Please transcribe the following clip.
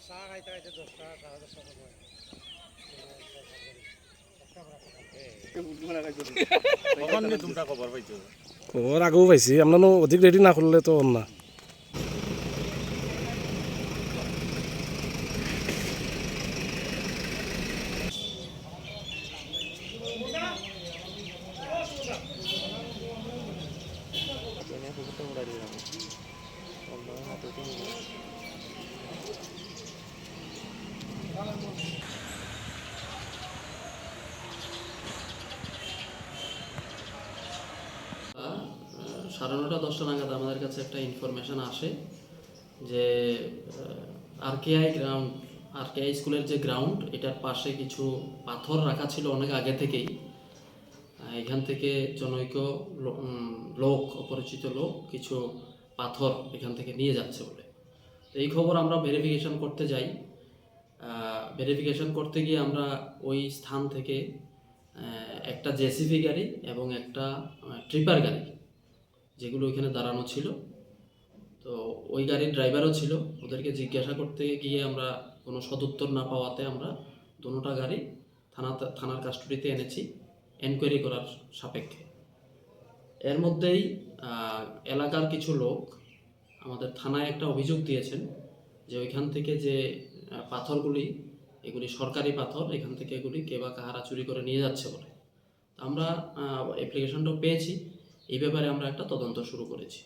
চা খাইতে খাইতে 10টা 10:30 কখন নি তোমরা খবর পাইছো? খবর আগেও পাইছি, আমরা অধিক রেডি না করলে তো না। সাড়ে 9টা 10টা নাগাদ আমাদের কাছে একটা ইনফরমেশন আসে যে আরকেআই স্কুলের যে গ্রাউন্ড, এটার পাশে কিছু পাথর রাখা ছিল অনেক আগে থেকেই। এখান থেকে জনৈক লোক, অপরিচিত লোক কিছু পাথর এখান থেকে নিয়ে যাচ্ছে বলে। তো এই খবর আমরা ভেরিফিকেশন করতে যাই। ভেরিফিকেশন করতে গিয়ে আমরা ওই স্থান থেকে একটা জেসিবি গাড়ি এবং একটা ট্রিপার গাড়ি, যেগুলো ওইখানে দাঁড়ানো ছিল, তো ওই গাড়ির ড্রাইভারও ছিল। ওদেরকে জিজ্ঞাসা করতে গিয়ে আমরা কোনো সদুত্তর না পাওয়াতে আমরা দুটোটা গাড়ি থানার কাস্টডিতে এনেছি এনকোয়ারি করার সাপেক্ষে। এর মধ্যেই এলাকার কিছু লোক আমাদের থানায় একটা অভিযোগ দিয়েছেন যে ওইখান থেকে যে পাথরগুলি, এগুলি সরকারি পাথর, এখান থেকে এগুলি কে বা কাহারা চুরি করে নিয়ে যাচ্ছে বলে। আমরা অ্যাপ্লিকেশনটাও পেয়েছি, এই ব্যাপারে আমরা একটা তদন্ত শুরু করেছি।